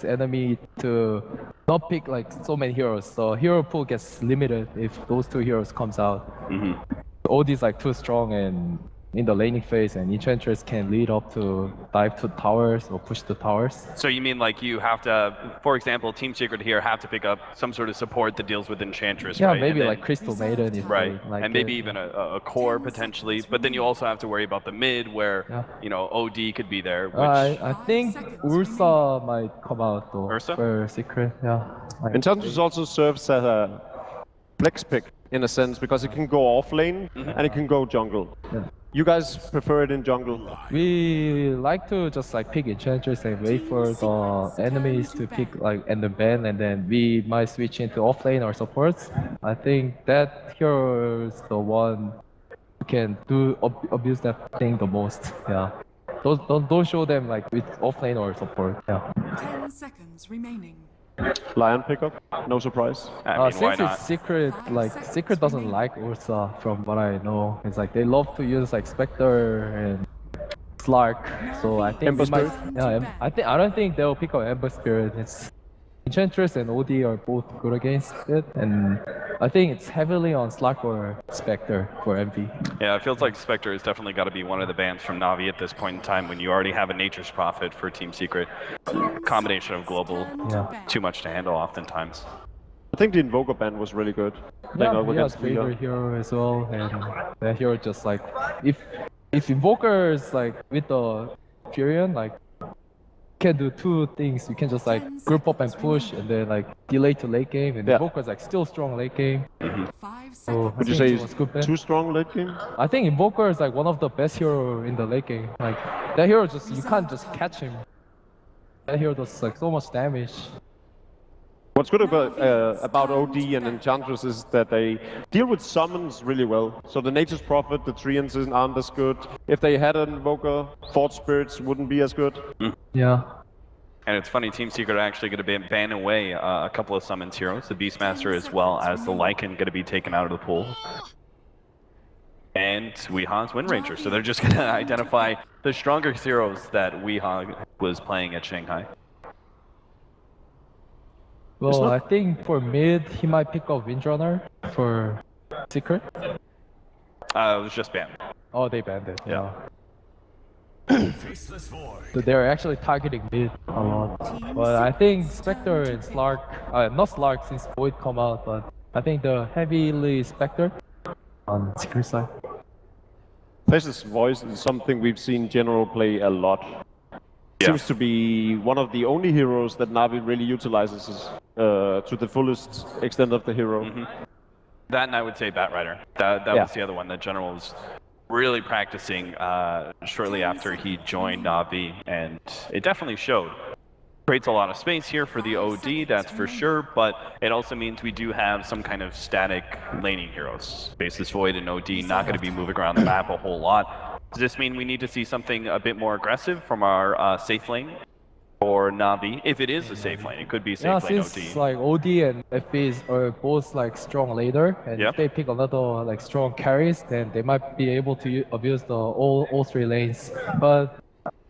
enemy to not pick like so many heroes. So hero pool gets limited if those two heroes comes out. OD is like too strong and in the laning phase, and Enchantress can lead up to dive to towers or push the towers. So you mean like you have to, for example, Team Secret here have to pick up some sort of support that deals with Enchantress, Yeah, right? maybe Then, like Crystal Maiden if right, they like and maybe it. even a core potentially, but then you also have to worry about the mid where, you know, OD could be there, which... I think Ursa might come out though. Ursa? For Secret, yeah. Like, Enchantress also serves as a flex pick in a sense because it can go off lane and it can go jungle. Yeah. You guys prefer it in jungle? We like to just like pick Enchantress and wait for the enemies to pick like and then ban, and then we might switch into offlane or supports. I think that hero is the one who can do abuse that thing the most. Yeah. Don't show them like with offlane or support. Yeah. 10 seconds remaining. Lion pickup? No surprise. I mean, why Since not? it's Secret, like Secret doesn't like Ursa from what I know. It's like they love to use like Spectre and Slark. So I think Ember we might, Spirit? yeah, I don't think they'll pick up Ember Spirit. It's Enchantress and OD are both good against it, and I think it's heavily on Slark or Spectre for MV. Yeah, it feels like Spectre has definitely got to be one of the bans from Na'Vi at this point in time when you already have a Nature's Prophet for Team Secret. Combination of global, too much to handle oftentimes. I think the Invoker ban was really good. Yeah, he has favorite hero as well, and that hero just like if Invoker is like with the Furion, like can do two things. You can just like group up and push, and then like delay to late game. And Invoker is like still strong late game. So Would you say he's too strong late game? I think Invoker is like one of the best hero in the late game. Like that hero just you can't just catch him. That hero does like so much damage. What's good about OD and Enchantress is that they deal with summons really well. So the Nature's Prophet, the Treants aren't as good. If they had an Invoker, Forge Spirits wouldn't be as good. Yeah. And it's funny, Team Secret are actually going to ban away a couple of summons heroes, the Beastmaster as well as the Lycan going to be taken out of the pool. And Weeha's Wind Ranger, so they're just going to identify the stronger heroes that Weeha was playing at Shanghai. Well, I think for mid, he might pick up Windrunner for Secret. It was just banned. Oh, they banned it. Yeah. So they're actually targeting mid a lot. But I think Spectre and Slark, not Slark since Void come out, but I think the heavily Spectre on Secret side. Faceless Voice is something we've seen General play a lot. Seems to be one of the only heroes that Na'Vi really utilizes to the fullest extent of the hero. That and I would say Batrider. That was the other one that General was really practicing shortly after he joined Na'Vi, and it definitely showed. Creates a lot of space here for the OD, that's for sure, but it also means we do have some kind of static laning heroes. Faceless Void and OD not going to be moving around the map a whole lot. Does this mean we need to see something a bit more aggressive from our safe lane for Na'Vi? If it is a safe lane, it could be safe lane since OD. like OD and FBs are both like strong later, and if they pick another like strong carries, then they might be able to abuse the all three lanes. But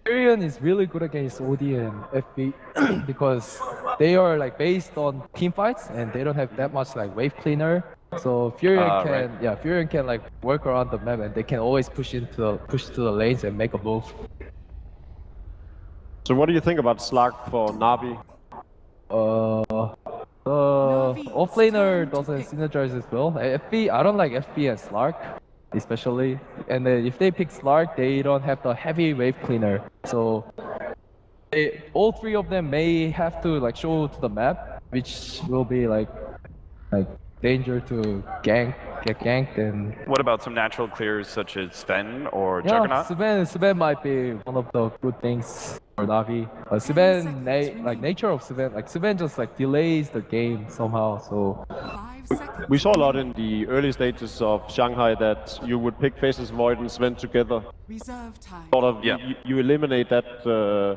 Furion is really good against OD and FB because they are like based on team fights and they don't have that much like wave cleaner. So Furion can Furion can like work around the map, and they can always push to the lanes and make a move. So what do you think about Slark for Na'Vi? The offlaner doesn't synergize as well. FB, I don't like FB and Slark, especially. And then if they pick Slark, they don't have the heavy wave cleaner. So all three of them may have to like show to the map, which will be like danger to get ganked. And what about some natural clears such as Sven or Juggernaut? Sven might be one of the good things for Na'Vi. But Sven, like nature of Sven, like Sven just like delays the game somehow. So we saw a lot in the early stages of Shanghai that you would pick Faceless Void and Sven together. Sort of, you eliminate that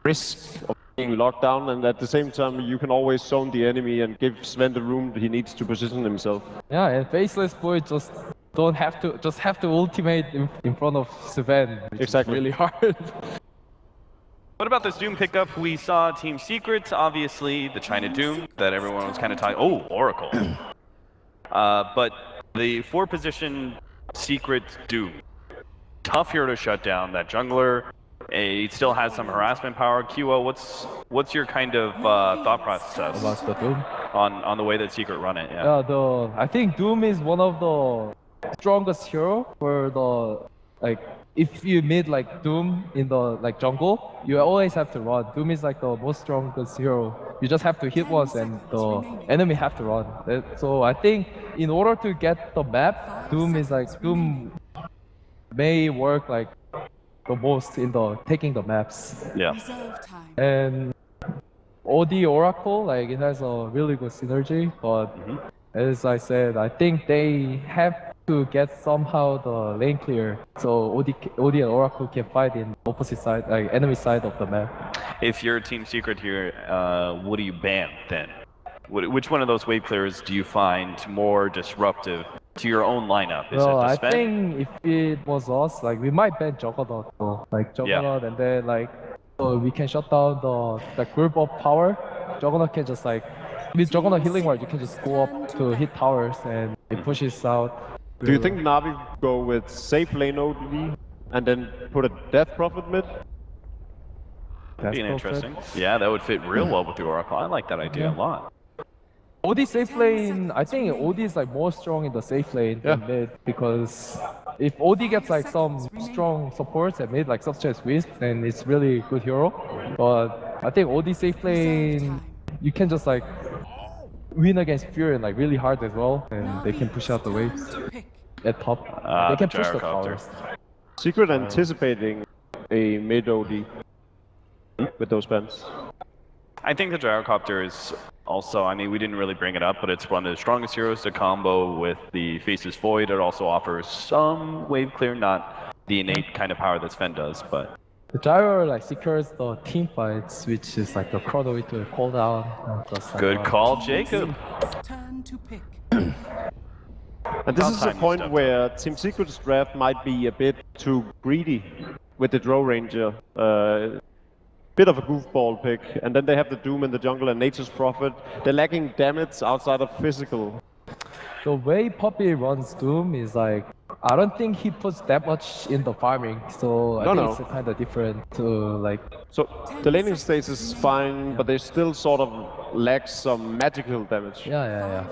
risk of being locked down, and at the same time you can always zone the enemy and give Sven the room that he needs to position himself. Yeah, and Faceless Void just have to ultimate in front of Sven, which is really hard. what about this Doom pickup? We saw Team Secret, obviously, the China Doom that everyone was kind of talking. Oh, Oracle. But the 4-position Secret Doom. Tough hero to shut down. That jungler, he still has some harassment power. QO, what's your kind of thought process about the Doom? On the way that Secret run it? Yeah, I think Doom is one of the strongest hero for the like. If you meet like Doom in the like jungle, you always have to run. Doom is like the most strongest hero. You just have to hit once and the enemy have to run. So I think in order to get the map, Doom may work like the most in the taking the maps. Yeah. And OD Oracle, like it has a really good synergy, but as I said, I think they have to get somehow the lane clear so OD and Oracle can fight in opposite side, like enemy side of the map. If you're Team Secret here, what do you ban then? Which one of those wave clears do you find more disruptive to your own lineup? Is it the I Sven? think if it was us, like we might ban Juggernaut though. Like Juggernaut and then like so we can shut down the group of power. Juggernaut can just like with Juggernaut healing ward you can just go up to hit towers and it pushes out. Do you think Navi go with safe lane OD and then put a death prophet mid? That'd be interesting. Yeah, that would fit real well with the Oracle. I like that idea a lot. OD safe lane, I think OD is like more strong in the safe lane than mid because if OD gets like some strong supports at mid, like such as Wisp, then it's really good hero. But I think OD safe lane, you can just like win against Fury like really hard as well, and they can push out the waves at top. They can push the towers. Secret anticipating a mid OD with those bans. I think the Gyrocopter is also, I mean, we didn't really bring it up, but it's one of the strongest heroes to combo with the Faceless Void. It also offers some wave clear, not the innate kind of power that Sven does, but... The Gyro like secures the team fights, which is like the chrono to cooldown. Good call, Jacob. Turn to pick. And this is a point where Team Secret's draft might be a bit too greedy with the Drow Ranger. Bit of a goofball pick, and then they have the Doom in the jungle and Nature's Prophet. They're lacking damage outside of physical. The way Poppy runs Doom is like, I don't think he puts that much in the farming, so I think it's kind of different to like... So the laning stage is fine, but they still sort of lack some magical damage. Yeah.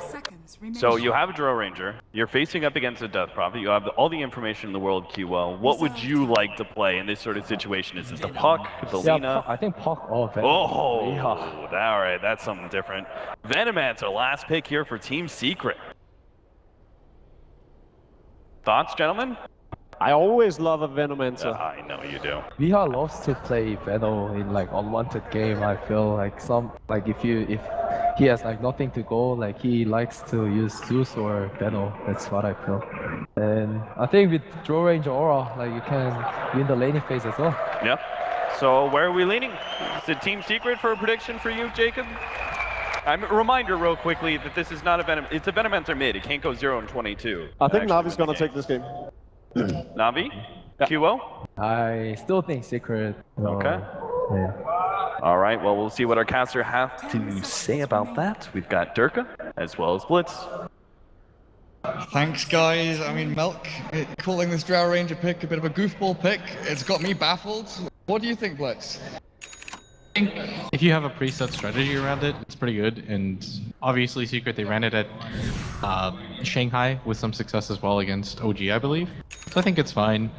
So you have a Drow Ranger, you're facing up against a Death Prophet, you have all the information in the world QL. What would you like to play in this sort of situation? Is it the Puck, the Lina? I think Puck or Venom. Alright, that's something different. Venomancer, last pick here for Team Secret. Thoughts, gentlemen? I always love a Venomancer. I know you do. Viha loves to play Venom in like unwanted game. I feel like if he has like nothing to go, like he likes to use Zeus or Venom. That's what I feel. And I think with Drow Ranger Aura, like you can win the laning phase as well. Yep. So where are we leaning? Is it Team Secret for a prediction for you, Jacob? A reminder real quickly that this is not a Venom, it's a Venomancer mid, it can't go 0 and 22. I think Navi's gonna take this game. Navi? Yeah. QO? I still think Secret. Okay. Yeah. Alright, well we'll see what our caster has to say about that. We've got Durka, as well as Blitz. Thanks guys, I mean Melk, calling this Drow Ranger pick a bit of a goofball pick, it's got me baffled. What do you think, Blitz? I think if you have a preset strategy around it, it's pretty good, and obviously Secret, they ran it at Shanghai with some success as well against OG, I believe. So I think it's fine.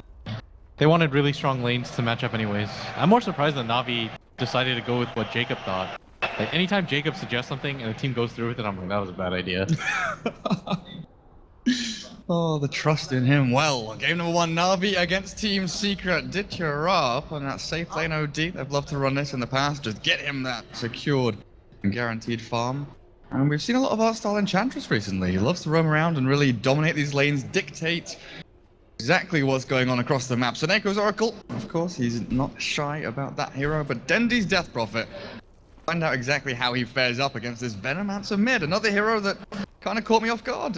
They wanted really strong lanes to match up anyways. I'm more surprised that Navi decided to go with what Jacob thought. Like, anytime Jacob suggests something and the team goes through with it, I'm like, that was a bad idea. Oh, the trust in him. Well, game number 1, Navi against Team Secret. Ditch your up on that safe lane OD. They've loved to run this in the past. Just get him that secured and guaranteed farm. And we've seen a lot of Artstyle Enchantress recently. He loves to roam around and really dominate these lanes, dictate exactly what's going on across the map. So Neko's Oracle, of course, he's not shy about that hero, but Dendi's Death Prophet. Find out exactly how he fares up against this Venomancer mid, another hero that kind of caught me off guard.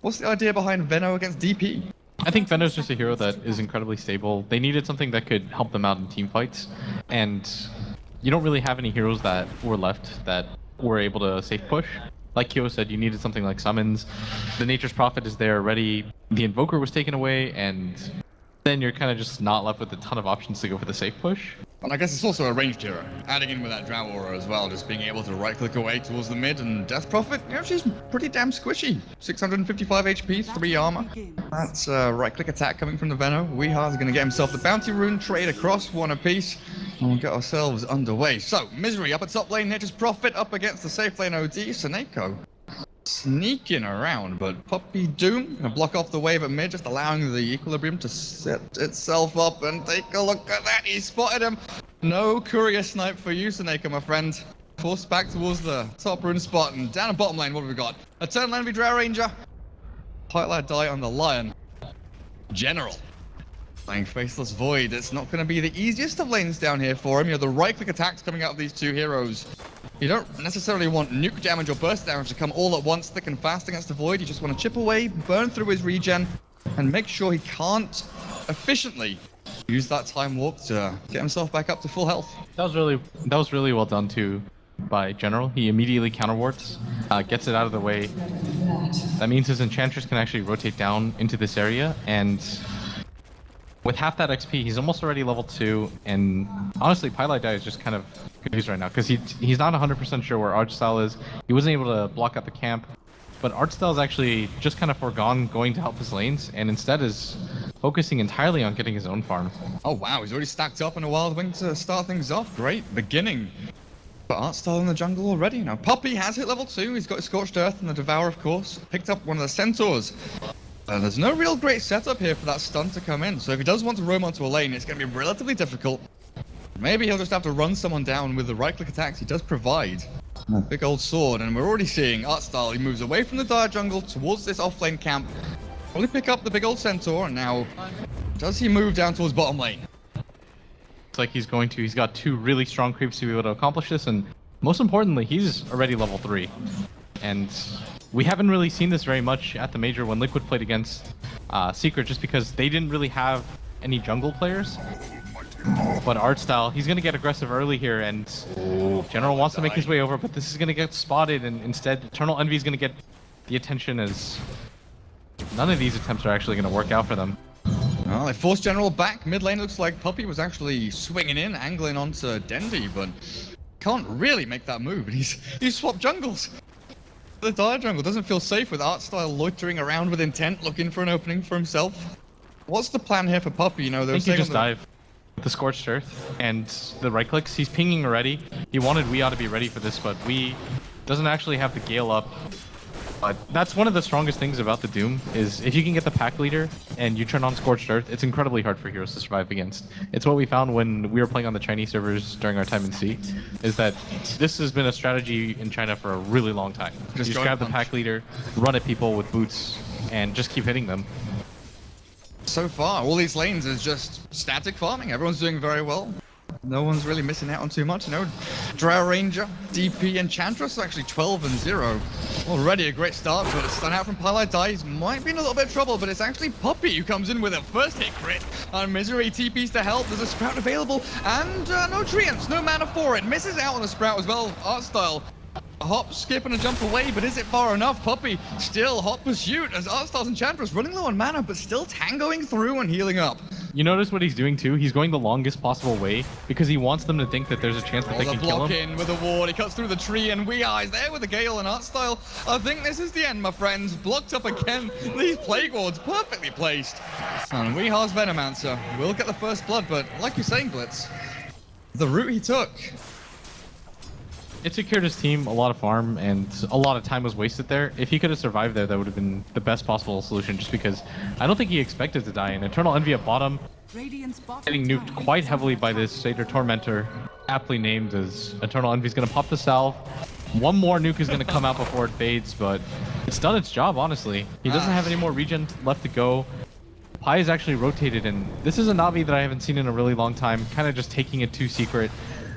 What's the idea behind Veno against DP? I think Veno's just a hero that is incredibly stable. They needed something that could help them out in team fights, and you don't really have any heroes that were left that were able to safe push. Like Kyo said, you needed something like summons. The Nature's Prophet is there already. The Invoker was taken away, and then you're kind of just not left with a ton of options to go for the safe push. And I guess it's also a ranged hero. Adding in with that Drow Aura as well, just being able to right-click away towards the mid, and Death Prophet, you know, she's pretty damn squishy. 655 HP, 3 armor. That's a right-click attack coming from the Venom. Weeha's going to get himself the Bounty Rune, trade across, 1 apiece, and we'll get ourselves underway. So, Misery up at top lane, Nature's Prophet up against the safe lane OD, Seneko. Sneaking around, but Puppy Doom gonna block off the wave at mid, just allowing the Equilibrium to set itself up, and take a look at that, he spotted him. No courier snipe for you, Seneka, my friend. Forced back towards the top rune spot, and down at bottom lane, what have we got? Eternal Envy Drow Ranger. Highlight die on the Lion. General. Playing Faceless Void. It's not going to be the easiest of lanes down here for him. You know, the right-click attacks coming out of these two heroes. You don't necessarily want nuke damage or burst damage to come all at once thick and fast against the Void. You just want to chip away, burn through his regen, and make sure he can't efficiently use that time warp to get himself back up to full health. That was really well done too by General. He immediately counterwards, gets it out of the way. That means his Enchantress can actually rotate down into this area, and with half that XP, he's almost already level 2, and honestly, Pilot Die is just kind of confused right now, because he's not 100% sure where Archstyle is. He wasn't able to block out the camp, but Archstyle is actually just kind of forgone going to help his lanes, and instead is focusing entirely on getting his own farm. Oh wow, he's already stacked up in a Wild Wing to start things off. Great beginning. But Archstyle in the jungle already. Now, Puppy has hit level 2, he's got his Scorched Earth and the Devour, of course. Picked up one of the Centaurs. There's no real great setup here for that stun to come in, so if he does want to roam onto a lane, it's going to be relatively difficult. Maybe he'll just have to run someone down with the right-click attacks he does provide. A big old sword, and we're already seeing Archstyle. He moves away from the dire jungle towards this off-lane camp. Probably pick up the big old Centaur, and now does he move down towards bottom lane? Looks like he's going to. He's got 2 really strong creeps to be able to accomplish this, and most importantly, he's already level 3. And we haven't really seen this very much at the Major when Liquid played against Secret, just because they didn't really have any jungle players. But Archstyle, he's going to get aggressive early here, and General wants to make his way over, but this is going to get spotted, and instead Eternal Envy is going to get the attention, as none of these attempts are actually going to work out for them. Well, they forced General back. Mid lane looks like Puppy was actually swinging in, angling onto Dendi, but can't really make that move. He's swapped jungles. The dire jungle doesn't feel safe with Archstyle loitering around with intent, looking for an opening for himself. What's the plan here for Puppy? You know, I think he just dive with the Scorched Earth and the right clicks. He's pinging already. He wanted We ought to be ready for this, but We doesn't actually have the Gale up. But that's one of the strongest things about the Doom, is if you can get the pack leader and you turn on Scorched Earth, it's incredibly hard for heroes to survive against. It's what we found when we were playing on the Chinese servers during our time in C, is that this has been a strategy in China for a really long time. Just grab the pack leader, run at people with boots, and just keep hitting them. So far, all these lanes is just static farming. Everyone's doing very well. No one's really missing out on too much, you know. Drow Ranger, DP, Enchantress actually 12-0. Already a great start, but a stun out from Pilot Dies might be in a little bit of trouble, but it's actually Puppy who comes in with a first hit crit. And Misery TPs to help. There's a Sprout available, and no treants, no mana for it. Misses out on the Sprout as well. Archstyle. A hop, skip, and a jump away, but is it far enough? Puppy still hot pursuit as Archstyle's Enchantress running low on mana, but still tangoing through and healing up. You notice what he's doing too? He's going the longest possible way because he wants them to think that there's a chance that they can kill him. Block in with a ward, he cuts through the tree, and Weeha's there with the Gale and Archstyle. I think this is the end, my friends. Blocked up again. These Plague Wards perfectly placed. And Weeha's Venomancer will get the first blood, but like you're saying, Blitz, the route he took. It secured his team a lot of farm, and a lot of time was wasted there. If he could have survived there, that would have been the best possible solution, just because I don't think he expected to die. And Eternal Envy at bottom, getting nuked quite heavily by this Seater Tormentor, aptly named as Eternal Envy's going to pop the salve. One more nuke is going to come out before it fades, but it's done its job, honestly. He doesn't have any more regen left to go. Pi is actually rotated, and this is a Navi that I haven't seen in a really long time, kind of just taking it to Secret.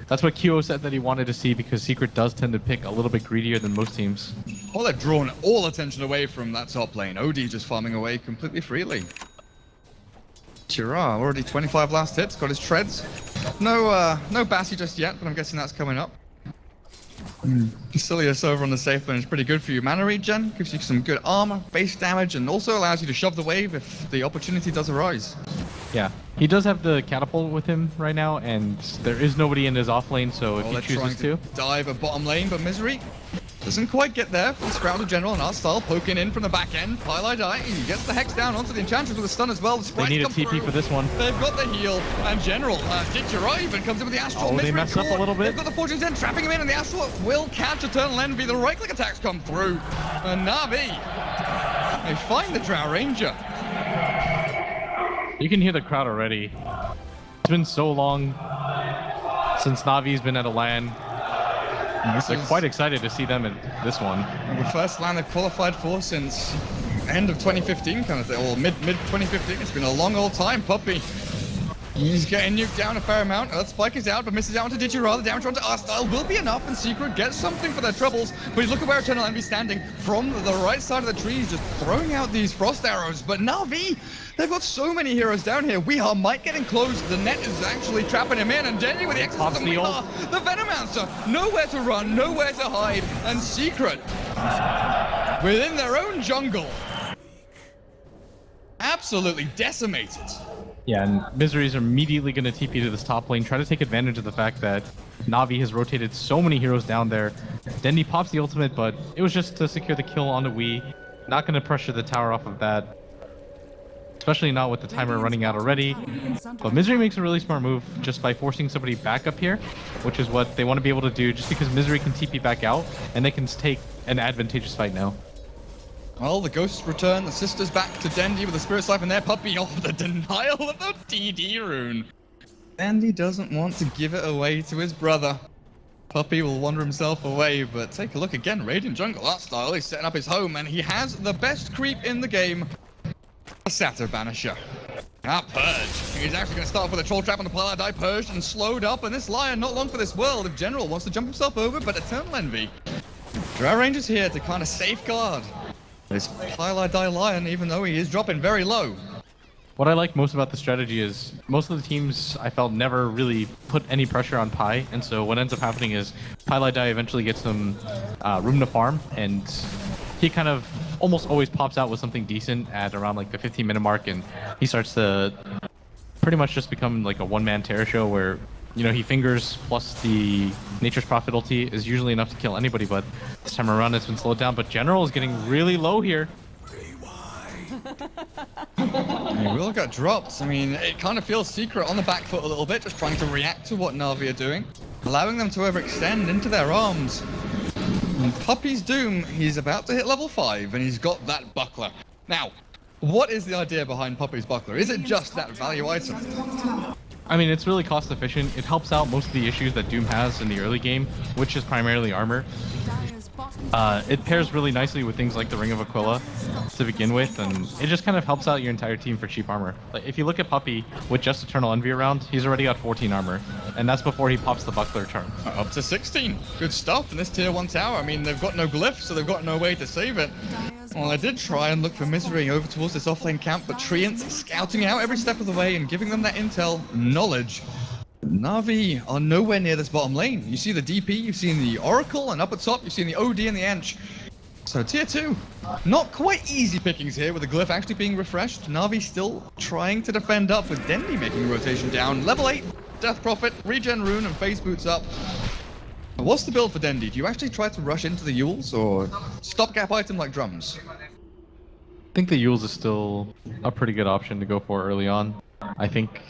That's what Kyo said that he wanted to see, because Secret does tend to pick a little bit greedier than most teams. Well, they've drawn all attention away from that top lane. OD just farming away completely freely. Chira, already 25 last hits, got his treads. No Bassi just yet, but I'm guessing that's coming up. Basilius over on the safe lane is pretty good for you. Mana regen gives you some good armor, base damage, and also allows you to shove the wave if the opportunity does arise. Yeah, he does have the catapult with him right now, and there is nobody in his off lane, so if he chooses to dive a bottom lane, but Misery doesn't quite get there. Scrounged General and Artstyle poking in from the back end. Pylai die. He gets the Hex down onto the Enchantress with a stun as well. The they need a TP for this one. They've got the heal. And General, Ditchera even comes in with the Astral. Oh, they messed up a little bit. They've got the Fortune's End trapping him in, and the Astral will catch Eternal Envy. The right-click attacks come through. And Na'Vi, they find the Drow Ranger. You can hear the crowd already. It's been so long since Navi's been at a LAN. They're quite excited to see them in this one. The first LAN they've qualified for since end of 2015, kind of thing, or mid 2015. It's been a long old time. Puppy, he's getting nuked down a fair amount. Earth Spike is out, but misses out onto Ditchera. The damage onto Artstyle will be enough, and Secret gets something for their troubles. But you look at where Eternal Envy standing from the right side of the trees, just throwing out these frost arrows. But Na'Vi, they've got so many heroes down here. Weehaw might getting close. The net is actually trapping him in, and Denji with the exorcism. The Venomancer, nowhere to run, nowhere to hide, and Secret within their own jungle, absolutely decimated. Yeah, and Misery's immediately going to TP to this top lane, try to take advantage of the fact that Na'Vi has rotated so many heroes down there. Dendi pops the ultimate, but it was just to secure the kill on the Wii. Not going to pressure the tower off of that, especially not with the timer running out already. But Misery makes a really smart move just by forcing somebody back up here, which is what they want to be able to do, just because Misery can TP back out, and they can take an advantageous fight now. Well, the ghosts return, the sisters back to Dendi with the Spirit's Life and their Puppy. Oh, the denial of the TD rune. Dendi doesn't want to give it away to his brother. Puppy will wander himself away, but take a look again. Radiant Jungle, Artstyle, he's setting up his home, and he has the best creep in the game. A Satyr Banisher. Purge. He's actually going to start off with a Troll Trap on the Pylai die, purged and slowed up, and this Lion not long for this world. If General wants to jump himself over, but Eternal Envy. Drow Ranger's here to kind of safeguard this Pylai die Lion, even though he is dropping very low. What I like most about the strategy is most of the teams I felt never really put any pressure on Pi, and so what ends up happening is Pylai die eventually gets some room to farm, and he kind of almost always pops out with something decent at around like the 15-minute mark, and he starts to pretty much just become like a one-man terror show where, you know, he fingers plus the Nature's Prophet ulti is usually enough to kill anybody, but this time around it's been slowed down. But General is getting really low here. He will get dropped. I mean, it kind of feels Secret on the back foot a little bit, just trying to react to what Na'Vi are doing, allowing them to overextend into their arms. And Puppy's Doom, he's about to hit level 5, and he's got that buckler. Now, what is the idea behind Puppy's buckler? Is it just that value item? I mean, it's really cost efficient. It helps out most of the issues that Doom has in the early game, which is primarily armor. It pairs really nicely with things like the Ring of Aquila to begin with, and it just kind of helps out your entire team for cheap armor. Like, if you look at Puppy with just Eternal Envy around, he's already got 14 armor, and that's before he pops the Buckler charm. Up to 16. Good stuff in this tier 1 tower. I mean, they've got no glyph, so they've got no way to save it. Well, I did try and look for Misery over towards this offlane camp, but Treant's scouting out every step of the way and giving them that intel knowledge. Na'Vi are nowhere near this bottom lane. You see the DP, you've seen the Oracle, and up at top, you've seen the OD and the Ench. So tier 2, not quite easy pickings here with the glyph actually being refreshed. Na'Vi still trying to defend up with Dendi making a rotation down. Level 8, Death Prophet, regen rune, and phase boots up. What's the build for Dendi? Do you actually try to rush into the Yules, or stopgap item like drums? I think the Yules is still a pretty good option to go for early on. I think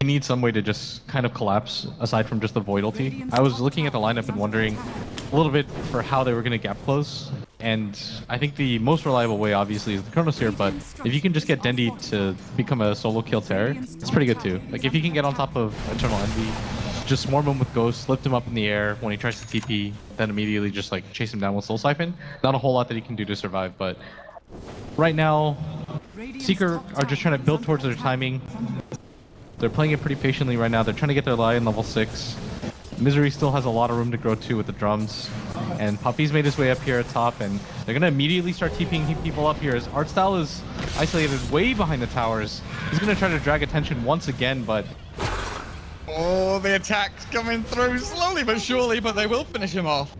he needs some way to just kind of collapse aside from just the Void ulti. I was looking at the lineup and wondering a little bit for how they were going to gap close, and I think the most reliable way obviously is the Chronosphere, but if you can just get Dendi to become a solo kill terror, it's pretty good too. Like if you can get on top of Eternal Envy, just swarm him with Ghost, lift him up in the air when he tries to TP, then immediately just like chase him down with Soul Siphon. Not a whole lot that he can do to survive, but right now, Seeker are just trying to build towards their timing. They're playing it pretty patiently right now. They're trying to get their Lion level 6. Misery still has a lot of room to grow too with the drums. And Puppy's made his way up here at top, and they're going to immediately start TPing people up here as Artstyle is isolated way behind the towers. He's going to try to drag attention once again, but... Oh, the attack's coming through slowly but surely, but they will finish him off.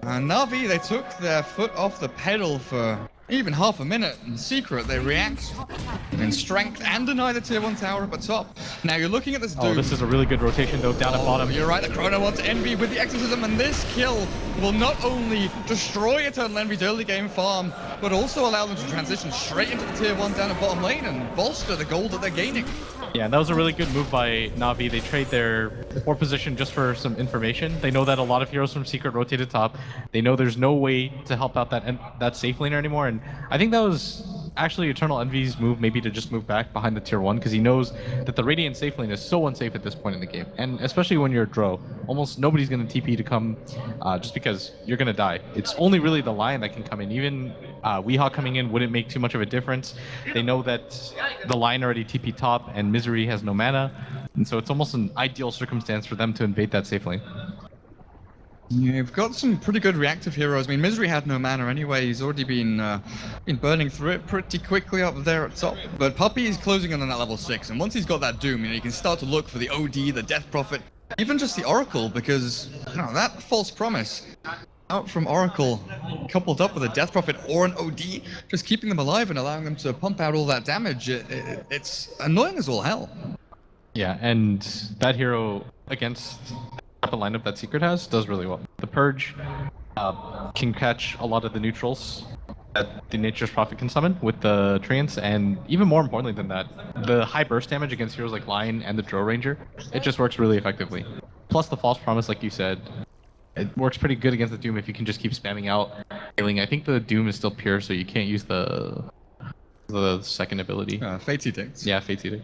Na'Vi, they took their foot off the pedal for even half a minute. In Secret, they react in strength and deny the tier 1 tower up at top. Now you're looking at this Doom. Oh, this is a really good rotation though, down at bottom. You're right, the Chrono wants Envy with the Exorcism, and this kill will not only destroy Eternal Envy's early game farm, but also allow them to transition straight into the tier 1 down at bottom lane and bolster the gold that they're gaining. Yeah, that was a really good move by Na'Vi. They trade their 4 position just for some information. They know that a lot of heroes from Secret rotated top. They know there's no way to help out that safe laner anymore, and I think that was actually Eternal Envy's move, maybe to just move back behind the tier 1, because he knows that the Radiant safe lane is so unsafe at this point in the game, and especially when you're a Dro. Almost nobody's going to TP to come just because you're going to die. It's only really the Lion that can come in. Even Weehawk coming in wouldn't make too much of a difference. They know that the Lion already TP top and Misery has no mana, and so it's almost an ideal circumstance for them to invade that safe lane. You've got some pretty good reactive heroes. I mean, Misery had no mana anyway. He's already been burning through it pretty quickly up there at top. But Puppy is closing in on that level 6, and once he's got that Doom, you can start to look for the OD, the Death Prophet, even just the Oracle, because that false promise out from Oracle, coupled up with a Death Prophet or an OD, just keeping them alive and allowing them to pump out all that damage. It's annoying as all hell. Yeah, and that hero against the lineup that Secret has does really well. The Purge can catch a lot of the neutrals that the Nature's Prophet can summon with the Treants, and even more importantly than that, the high burst damage against heroes like Lion and the Dro Ranger, it just works really effectively. Plus the False Promise, like you said, it works pretty good against the Doom if you can just keep spamming out healing. I think the Doom is still pure, so you can't use the second ability. Fate's Edict. Yeah, Fate's Edict.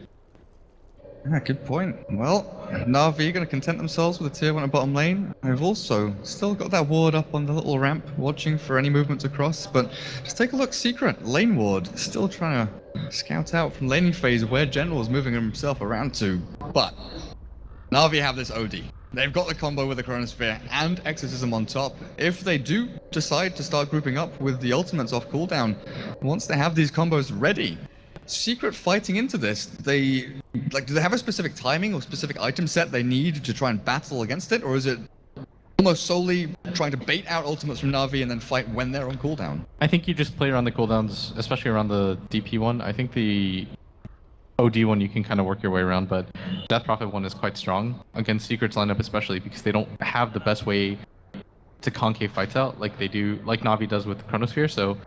Yeah, good point. Well, Na'Vi going to content themselves with a tier 1 at bottom lane. I've also still got that ward up on the little ramp, watching for any movements across, but just take a look. Secret, lane ward, still trying to scout out from laning phase where General is moving himself around to. But Na'Vi have this OD. They've got the combo with the Chronosphere and Exorcism on top. If they do decide to start grouping up with the ultimates off cooldown, once they have these combos ready, Secret fighting into this, do they have a specific timing or specific item set they need to try and battle against it, or is it almost solely trying to bait out ultimates from Na'Vi and then fight when they're on cooldown? I think you just play around the cooldowns, especially around the DP one. I think the OD one you can kind of work your way around, but Death Prophet one is quite strong against Secret's lineup, especially because they don't have the best way to concave fights out like they do, like Na'Vi does with Chronosphere. So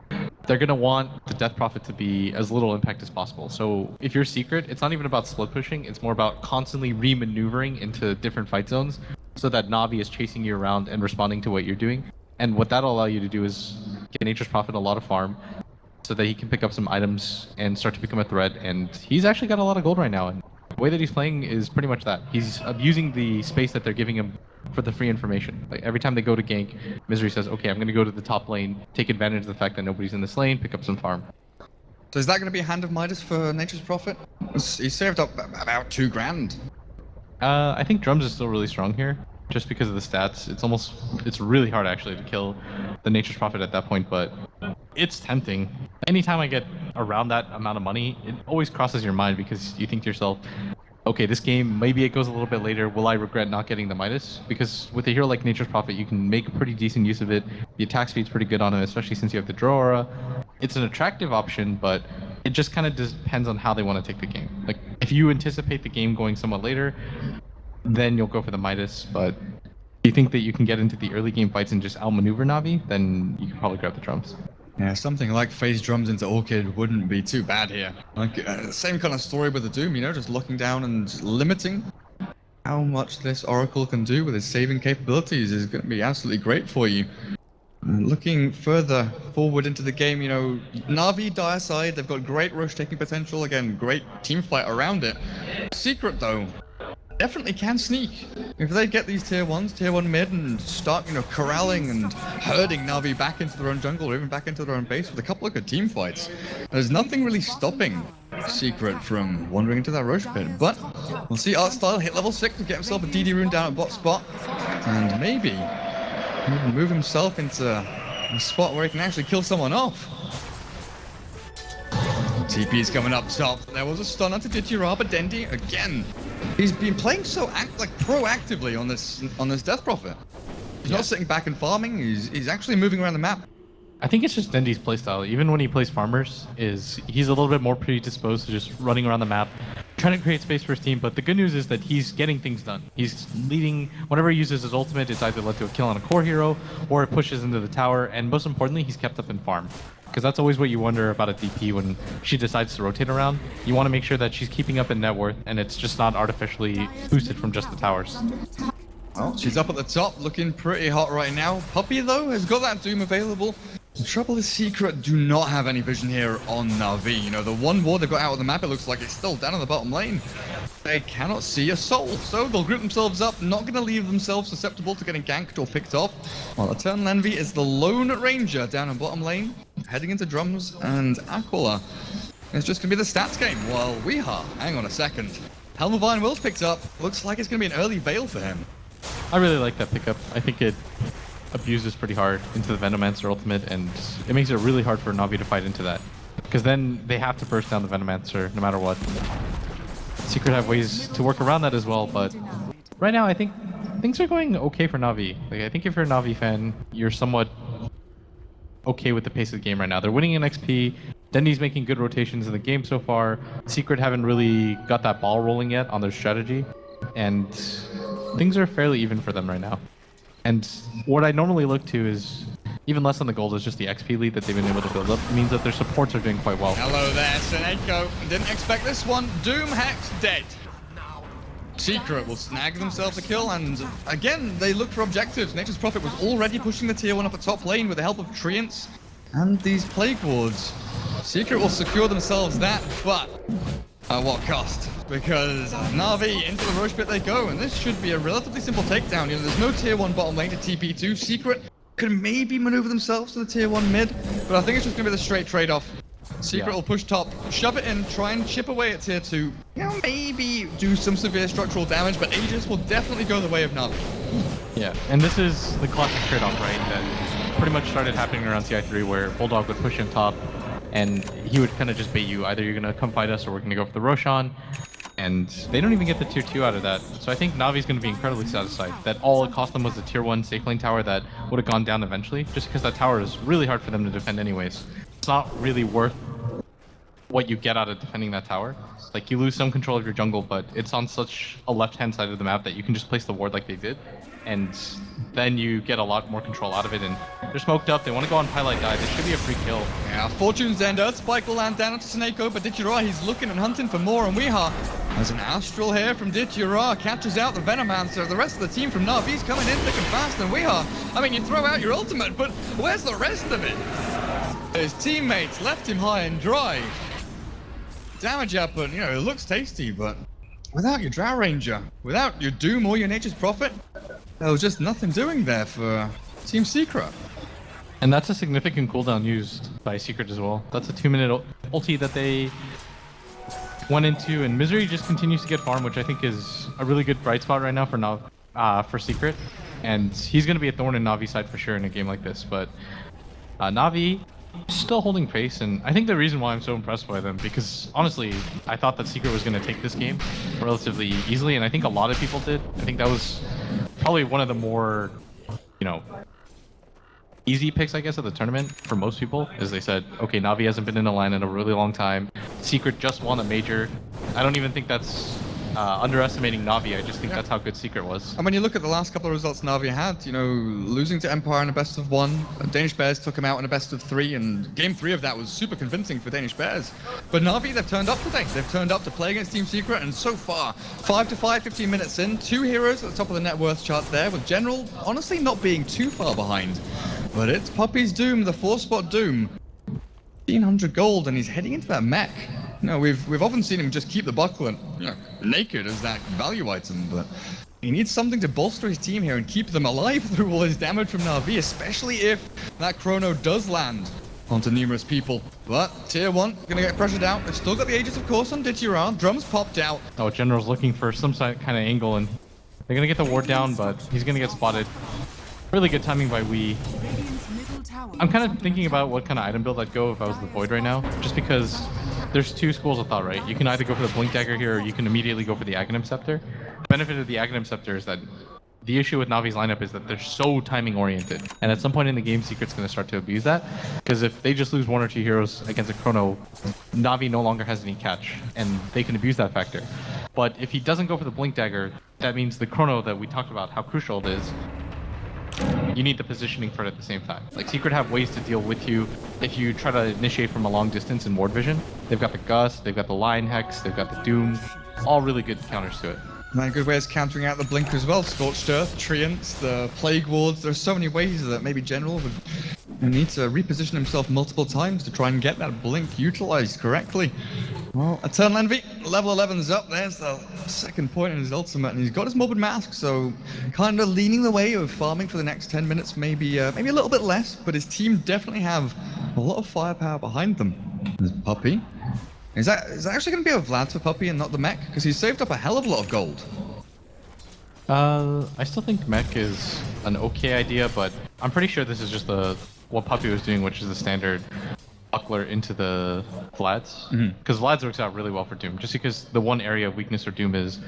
they're going to want the Death Prophet to be as little impact as possible. So if you're Secret, it's not even about split pushing, it's more about constantly re-maneuvering into different fight zones so that Na'Vi is chasing you around and responding to what you're doing. And what that'll allow you to do is get Nature's Prophet a lot of farm so that he can pick up some items and start to become a threat. And he's actually got a lot of gold right now, and the way that he's playing is pretty much that. He's abusing the space that they're giving him for the free information. Like every time they go to gank, Misery says, okay, I'm going to go to the top lane, take advantage of the fact that nobody's in this lane, pick up some farm. So is that going to be a Hand of Midas for Nature's Prophet? He saved up about 2 grand. I think Drums is still really strong here, just because of the stats. It's really hard actually to kill the Nature's Prophet at that point, but it's tempting. Anytime I get around that amount of money, it always crosses your mind because you think to yourself, okay, this game, maybe it goes a little bit later. Will I regret not getting the Midas? Because with a hero like Nature's Prophet, you can make a pretty decent use of it. The attack speed's pretty good on him, especially since you have the Draw Aura. It's an attractive option, but it just kind of depends on how they want to take the game. Like, if you anticipate the game going somewhat later, then you'll go for the Midas. But if you think that you can get into the early game fights and just outmaneuver Na'Vi, then you can probably grab the Drums. Yeah, something like phase Drums into Orchid wouldn't be too bad here. Like, same kind of story with the Doom, just looking down and limiting how much this Oracle can do with his saving capabilities is going to be absolutely great for you. Looking further forward into the game, Na'Vi, Dire side, they've got great rush taking potential, again, great team fight around it. Secret, though, definitely can sneak. If they get these tier 1 mid and start, corralling and herding Na'Vi back into their own jungle or even back into their own base with a couple of good team fights, there's nothing really stopping Secret from wandering into that Roche pit. But we'll see Artstyle hit level 6 to get himself a DD rune down at bot spot. And maybe even move himself into a spot where he can actually kill someone off. TP's coming up top. There was a stun onto Ditira, but Dendi, again, he's been playing so proactively on this Death Prophet. He's not sitting back and farming, he's actually moving around the map. I think it's just Dendi's playstyle. Even when he plays farmers, he's a little bit more predisposed to just running around the map, trying to create space for his team. But the good news is that he's getting things done. He's leading, whenever he uses his ultimate, it's either led to a kill on a core hero, or it pushes into the tower, and most importantly, he's kept up in farm. Because that's always what you wonder about a DP when she decides to rotate around. You want to make sure that she's keeping up in net worth, and it's just not artificially boosted from just the towers. Well, she's up at the top, looking pretty hot right now. Puppey, though, has got that Doom available. The trouble is Secret do not have any vision here on Na'Vi. You know, the one ward they got out of the map, it looks like it's still down on the bottom lane. They cannot see a soul, so they'll group themselves up, not going to leave themselves susceptible to getting ganked or picked off. While Eternal Envy is the lone ranger down on bottom lane, heading into Drums and Aquila. It's just going to be the stats game, while Weeha, hang on a second. Helm of Iron Will's picked up, looks like it's going to be an early Veil for him. I really like that pickup. I think it abuses pretty hard into the Venomancer ultimate, and it makes it really hard for Na'Vi to fight into that. Because then they have to burst down the Venomancer no matter what. Secret have ways to work around that as well, but right now I think things are going okay for Na'Vi. Like, I think if you're a Na'Vi fan, you're somewhat okay with the pace of the game right now. They're winning in XP, Dendi's making good rotations in the game so far, Secret haven't really got that ball rolling yet on their strategy, and things are fairly even for them right now. And what I normally look to is, even less on the gold, is just the XP lead that they've been able to build up. It means that their supports are doing quite well. Hello there, Seneko. Didn't expect this one. Doom Hex dead. Secret will snag themselves a kill, and again, they look for objectives. Nature's Prophet was already pushing the tier 1 up the top lane with the help of Treants and these Plague Wards. Secret will secure themselves that, but at what cost? Because Na'Vi into the Roche pit they go, and this should be a relatively simple takedown. You know, there's no tier 1 bottom lane to TP2. Secret could maybe maneuver themselves to the tier 1 mid, but I think it's just gonna be the straight trade-off. Secret will push top, shove it in, try and chip away at tier 2. You know, maybe do some severe structural damage, but Aegis will definitely go the way of Na'Vi. Yeah, and this is the classic trade-off, right? That pretty much started happening around CI3, where Bulldog would push him top, and he would kind of just bait you. Either you're gonna come fight us, or we're gonna go for the Roshan. And they don't even get the tier 2 out of that. So I think Navi's going to be incredibly satisfied that all it cost them was the tier 1 safe lane tower that would have gone down eventually, just because that tower is really hard for them to defend anyways. It's not really worth what you get out of defending that tower. Like, you lose some control of your jungle, but it's on such a left-hand side of the map that you can just place the ward like they did, and then you get a lot more control out of it. And they're smoked up, they want to go on Pylite Die, this should be a free kill. Yeah, Fortune's End, Earth Spike will land down onto Seneko, but Ditira, he's looking and hunting for more, and Weeha has an Astral here from Ditira, catches out the Venomancer. The rest of the team from Na'Vi's coming in thick and fast, and Weeha, I mean, you throw out your ultimate, but where's the rest of it? His teammates left him high and dry. Damage output, you know, it looks tasty, but without your Drow Ranger, without your Doom or your Nature's Prophet, there was just nothing doing there for Team Secret. And that's a significant cooldown used by Secret as well. That's a 2-minute ulti that they went into, and Misery just continues to get farm, which I think is a really good bright spot right now for Secret. And he's going to be a thorn in Navi's side for sure in a game like this, but Na'Vi still holding pace, and I think the reason why I'm so impressed by them, because honestly, I thought that Secret was going to take this game relatively easily, and I think a lot of people did. I think that was probably one of the more, you know, easy picks, I guess, of the tournament for most people, is they said, okay, Na'Vi hasn't been in a line in a really long time. Secret just won a major. I don't even think that's underestimating Na'Vi. I just think that's how good Secret was. And when you look at the last couple of results Na'Vi had, you know, losing to Empire in a best of 1, Danish Bears took him out in a best of 3, and game 3 of that was super convincing for Danish Bears. But Na'Vi, they've turned up today. They've turned up to play against Team Secret, and so far, 5-5, 15 minutes in, 2 heroes at the top of the net worth chart there, with General honestly not being too far behind. But it's Puppey's Doom, the 4-spot Doom. 1,500 gold, and he's heading into that mech. You know, we've often seen him just keep the buckle and, you know, naked as that value item, but he needs something to bolster his team here and keep them alive through all his damage from Na'Vi, especially if that chrono does land. onto numerous people. But tier 1 gonna get pressured out. They've still got the Aegis, of course, on Ditira. Drums popped out. Oh, General's looking for some kind of angle, and they're gonna get the ward down, but he's gonna get spotted. Really good timing by Wii. I'm kind of thinking about what kind of item build I'd go if I was the Void right now, just because there's two schools of thought, right? You can either go for the Blink Dagger here, or you can immediately go for the Aghanim Scepter. The benefit of the Aghanim Scepter is that the issue with Navi's lineup is that they're so timing oriented, and at some point in the game, Secret's going to start to abuse that, because if they just lose 1 or 2 heroes against a Chrono, Navi no longer has any catch, and they can abuse that factor. But if he doesn't go for the Blink Dagger, that means the Chrono that we talked about, how crucial it is, you need the positioning for it at the same time. Like, Secret have ways to deal with you if you try to initiate from a long distance in ward vision. They've got the Gust, they've got the Lion Hex, they've got the Doom, all really good counters to it. And good ways countering out the Blink as well. Scorched Earth, Treants, the Plague Wards. There's so many ways that maybe General would need to reposition himself multiple times to try and get that Blink utilized correctly. Well, Eternal Envy, level 11's up. There's the second point in his ultimate, and he's got his Morbid Mask, so kind of leaning the way of farming for the next 10 minutes, maybe a little bit less, but his team definitely have a lot of firepower behind them. There's Puppey. Is that actually going to be a Vlad for Puppey and not the mech? Because he's saved up a hell of a lot of gold. I still think mech is an okay idea, but I'm pretty sure this is just what Puppey was doing, which is the standard buckler into the Vlads. Because Vlads works out really well for Doom, just because the one area of weakness for Doom is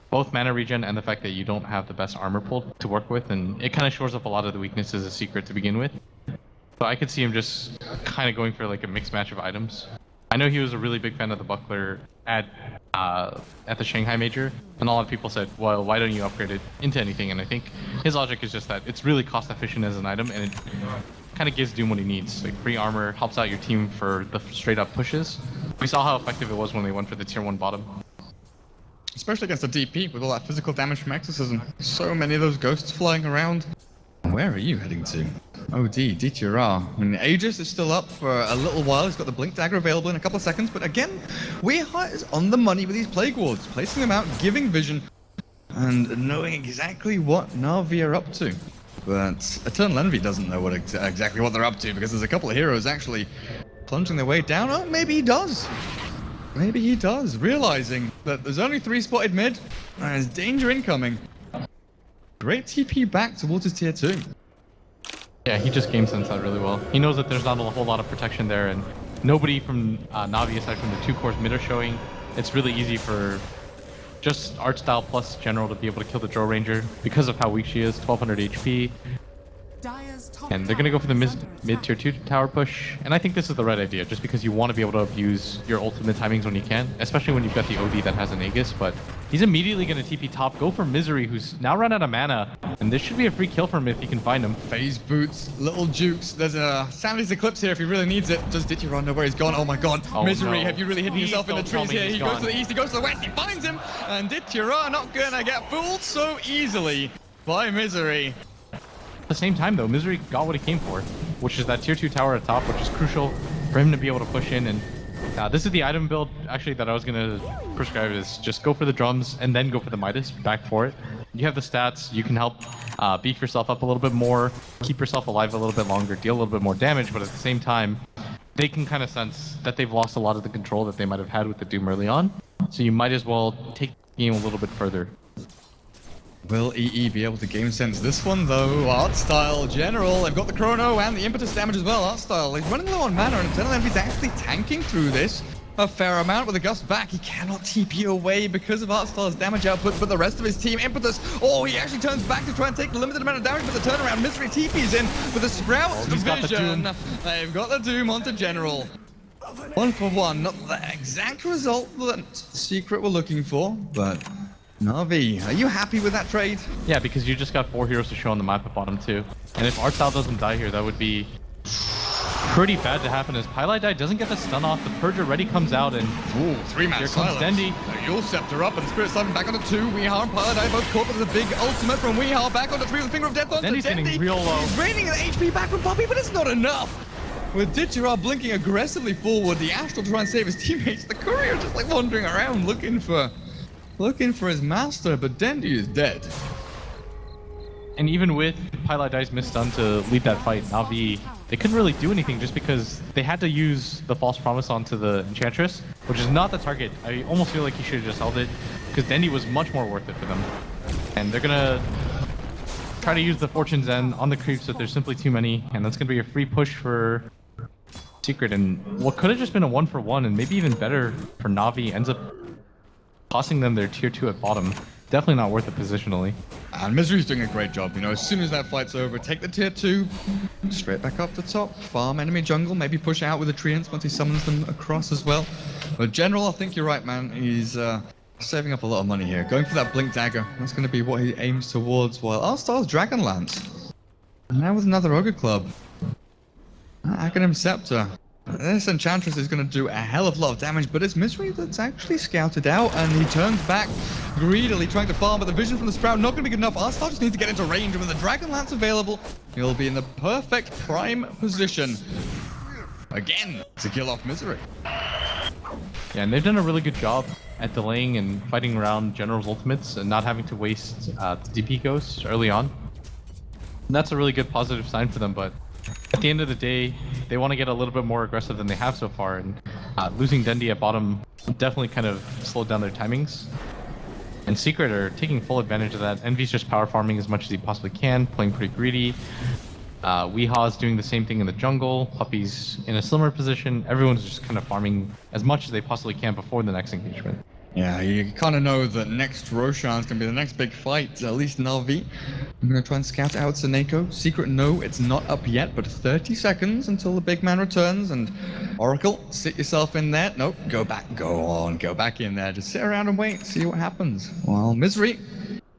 both mana regen and the fact that you don't have the best armor pool to work with, and it kind of shores up a lot of the weaknesses of Secret to begin with. So I could see him just kind of going for like a mixed match of items. I know he was a really big fan of the buckler at the Shanghai Major, and a lot of people said, well, why don't you upgrade it into anything? And I think his logic is just that it's really cost efficient as an item, and it kind of gives Doom what he needs. Like, free armor helps out your team for the straight up pushes. We saw how effective it was when they went for the tier 1 bottom. Especially against a DP with all that physical damage from Exorcism. So many of those ghosts flying around. Where are you heading to? OD, DTR. I mean, Aegis is still up for a little while. He's got the Blink Dagger available in a couple of seconds. But again, Weirheart is on the money with these Plague Wards, placing them out, giving vision, and knowing exactly what Na'Vi are up to. But Eternal Envy doesn't know exactly what they're up to, because there's a couple of heroes actually plunging their way down. Oh, maybe he does. Maybe he does, realizing that there's only 3 spotted mid, and there's danger incoming. Great TP back towards his tier 2. Yeah, he just game sensed that really well. He knows that there's not a whole lot of protection there, and nobody from Na'Vi aside from the 2 cores mid are showing. It's really easy for just art style plus General to be able to kill the Drow Ranger because of how weak she is, 1200 HP. And they're going to go for the mid tier 2 tower push, and I think this is the right idea, just because you want to be able to abuse your ultimate timings when you can, especially when you've got the OD that has an Aegis. But he's immediately going to TP top, go for Misery, who's now run out of mana, and this should be a free kill for him if he can find him. Phase boots, little jukes. There's a Sandy's Eclipse here if he really needs it. Does Ditty know where he's gone? Oh my god, oh, Misery, no. have you really hidden yourself in the trees here? He goes to the east, he goes to the west, he finds him, and Ditty not gonna get fooled so easily by Misery. At the same time though, Misery got what he came for, which is that tier 2 tower at top, which is crucial for him to be able to push in. And this is the item build actually that I was going to prescribe, is just go for the drums and then go for the Midas, back for it. You have the stats, you can help beef yourself up a little bit more, keep yourself alive a little bit longer, deal a little bit more damage, but at the same time, they can kind of sense that they've lost a lot of the control that they might have had with the Doom early on. So you might as well take the game a little bit further. Will EE be able to game sense this one though? Art Style, General, they've got the Chrono and the Impetus damage as well. Art Style, he's running low on mana, and Eternal Envy's actually tanking through this a fair amount with a Gust back. He cannot TP away because of Art Style's damage output, but the rest of his team, Impetus, oh, he actually turns back to try and take the limited amount of damage, but the turnaround, Misery TP's in with the Sprouts division. They've got the Doom onto General. 1 for 1, not the exact result that Secret were looking for, but Na'Vi, are you happy with that trade? Yeah, because you just got 4 heroes to show on the map at bottom too. And if Artstyle doesn't die here, that would be pretty bad to happen, as Pylai Die doesn't get the stun off, the Purge already comes out, and ooh, 3-man here comes Dendy. Yule Scepter up, and Spirit Siphon back onto 2. Weehar and Pylai Die both caught, but there's a big ultimate from Weehar back onto 3 with Finger of Death onto Dendy's Dendy. getting real low. He's raining an HP back from Puppey, but it's not enough. With Ditchera blinking aggressively forward, the Astral to try and save his teammates, the Courier just like wandering around looking for his master, but Dendy is dead. And even with Pilot Dice misstun to lead that fight, Na'Vi, they couldn't really do anything just because they had to use the False Promise onto the Enchantress, which is not the target. I almost feel like he should have just held it, because Dendi was much more worth it for them. And they're gonna try to use the Fortune's End on the creeps if there's simply too many, and that's gonna be a free push for Secret. And what could have just been a 1-for-1, and maybe even better for Na'Vi, ends up costing them their tier 2 at bottom. Definitely not worth it positionally. And Misery's doing a great job, you know, as soon as that fight's over, take the tier 2, straight back up the top, farm enemy jungle, maybe push out with the treants once he summons them across as well. But General, I think you're right, man. He's saving up a lot of money here. Going for that Blink Dagger, that's going to be what he aims towards, while Arstar's Dragonlance. And now with another Ogre Club. Aghanim Scepter. This Enchantress is going to do a hell of a lot of damage, but it's Misery that's actually scouted out, and he turns back greedily, trying to farm, but the vision from the Sprout not going to be good enough. Arstar just needs to get into range, and with the Dragonlance available, he'll be in the perfect prime position, again, to kill off Misery. Yeah, and they've done a really good job at delaying and fighting around General's ultimates and not having to waste DP ghosts early on. And that's a really good positive sign for them, but at the end of the day, they want to get a little bit more aggressive than they have so far, and losing Dendi at bottom definitely kind of slowed down their timings. And Secret are taking full advantage of that. Envy's just power farming as much as he possibly can, playing pretty greedy. Weehaw is doing the same thing in the jungle. Puppy's in a similar position. Everyone's just kind of farming as much as they possibly can before the next engagement. Yeah, you kind of know that next Roshan's going to be the next big fight, at least Na'Vi. I'm going to try and scout out Seneko. Secret, no, it's not up yet, but 30 seconds until the big man returns. And Oracle, sit yourself in there. Nope, go back, go back in there. Just sit around and wait, see what happens. Well, Misery,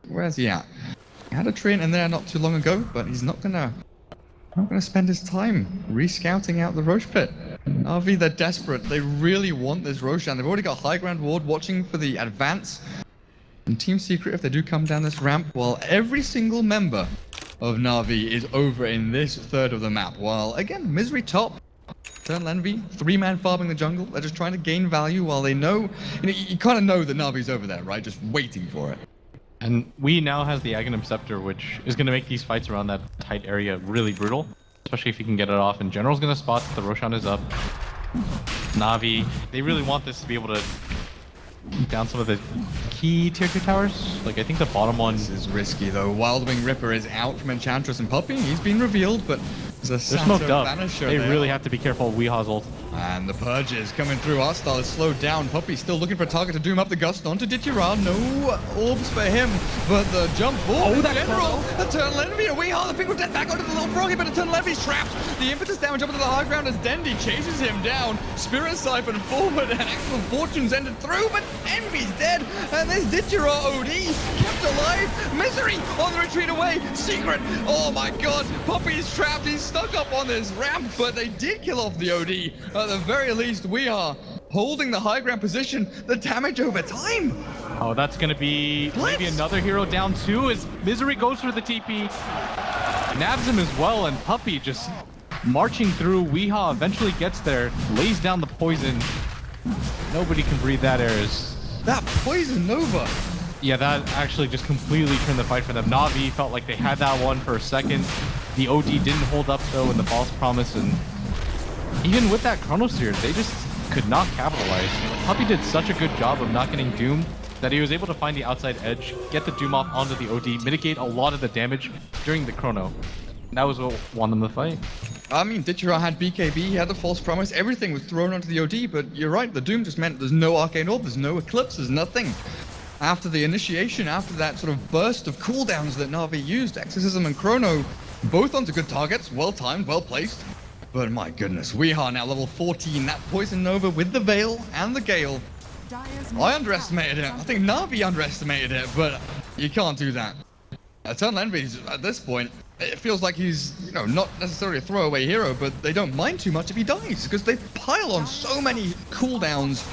where's he at? He had a treant in there not too long ago, but he's not going to spend his time re-scouting out the Roche pit. Na'Vi, they're desperate. They really want this Roshan. They've already got high ground ward watching for the advance. And Team Secret, if they do come down this ramp, well, every single member of Na'Vi is over in this third of the map. While, again, Misery top, Eternal Envy, 3-man farming the jungle. They're just trying to gain value while they know, you kind of know that Na'Vi's over there, right? Just waiting for it. And we now has the Aghanim Scepter, which is going to make these fights around that tight area really brutal, especially if you can get it off. And General's going to spot the Roshan is up. Na'Vi, they really want this to be able to keep down some of the key tier 2 towers. Like, I think the bottom one is risky, though. Wildwing Ripper is out from Enchantress and Puppy. He's been revealed, but they're smoked up. They really have to be careful of Weehaw's ult. And the Purges coming through. Arstar is slowed down. Puppy still looking for a target to doom up the Gust onto Ditira. No orbs for him, but the jump forward in general. Eternal Envy and Weehaw, the pink with death back onto the little froggy, but Eternal Envy's trapped. The impetus damage up into the high ground as Dendi chases him down. Spirit Siphon forward and excellent fortunes ended through, but Envy's dead. And there's Ditira OD kept alive. Misery on the retreat away. Secret, oh my god, Puppy's trapped. He's stuck up on this ramp, but they did kill off the OD. At the very least, we are holding the high ground position. The damage over time. Oh, that's going to be maybe another hero down too as Misery goes for the TP. Nabs him as well, and Puppy just marching through. Weehaw eventually gets there, lays down the poison. Nobody can breathe that air. That Poison Nova. Yeah, that actually just completely turned the fight for them. Na'Vi felt like they had that one for a second. The OD didn't hold up though in the false promise, and even with that Chronosphere, they just could not capitalize. Puppy did such a good job of not getting doomed that he was able to find the outside edge, get the doom off onto the OD, mitigate a lot of the damage during the Chrono. And that was what won them the fight. I mean, Ditira had BKB, he had the false promise, everything was thrown onto the OD, but you're right, the doom just meant there's no Arcane Orb, there's no Eclipse, there's nothing. After the initiation, after that sort of burst of cooldowns that Na'Vi used, Exorcism and Chrono, both onto good targets, well timed, well placed. But my goodness, we are now level 14, that Poison Nova with the Veil and the Gale. I underestimated it, I think Na'Vi underestimated it, but you can't do that. Eternal Envy, at this point, it feels like he's, you know, not necessarily a throwaway hero, but they don't mind too much if he dies, because they pile on so many cooldowns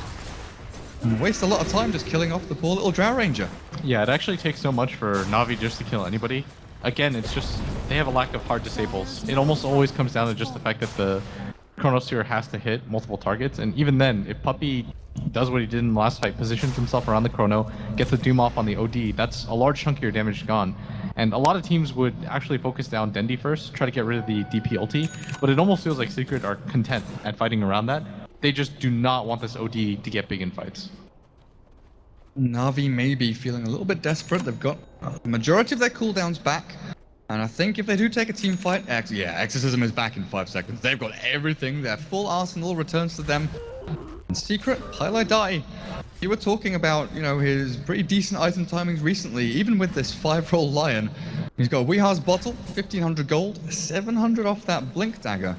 and waste a lot of time just killing off the poor little Drow Ranger. Yeah, it actually takes so much for Na'Vi just to kill anybody. Again, it's just, they have a lack of hard disables. It almost always comes down to just the fact that the Chronosphere has to hit multiple targets, and even then, if Puppey does what he did in the last fight, positions himself around the Chrono, gets the Doom off on the OD, that's a large chunk of your damage gone. And a lot of teams would actually focus down Dendi first, try to get rid of the DP ulti, but it almost feels like Secret are content at fighting around that. They just do not want this OD to get big in fights. Na'Vi may be feeling a little bit desperate. They've got the majority of their cooldowns back. And I think if they do take a team fight, Exorcism is back in 5 seconds. They've got everything. Their full arsenal returns to them. And Secret, highlight die. You were talking about, you know, his pretty decent item timings recently, even with this 5-roll Lion. He's got Weeha's bottle, 1500 gold, 700 off that Blink Dagger.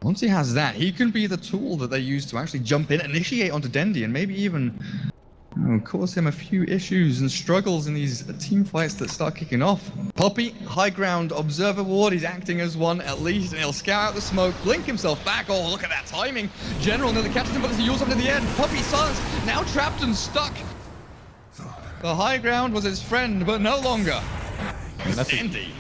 Once he has that, he can be the tool that they use to actually jump in, initiate onto Dendi, and maybe even cause him a few issues and struggles in these team fights that start kicking off. Puppey, high ground, Observer Ward, he's acting as one at least, and he'll scout out the smoke, blink himself back. Oh, look at that timing. General nearly catches him, but there's a use up to the end. Puppey silenced, now trapped and stuck. The high ground was his friend, but no longer. That's Dendi.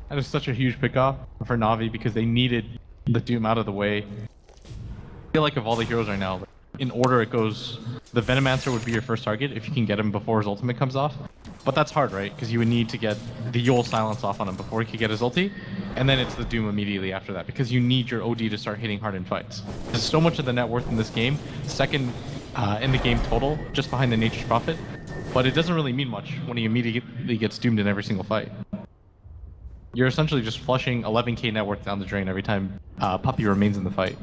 That is such a huge pickoff for Na'Vi because they needed the Doom out of the way. I feel like of all the heroes right now, in order it goes, the Venomancer would be your first target if you can get him before his ultimate comes off. But that's hard, right? Because you would need to get the Yule silence off on him before he could get his ulti, and then it's the Doom immediately after that, because you need your OD to start hitting hard in fights. There's so much of the net worth in this game, second in the game total, just behind the Nature's Prophet, but it doesn't really mean much when he immediately gets doomed in every single fight. You're essentially just flushing 11k net worth down the drain every time Puppey remains in the fight.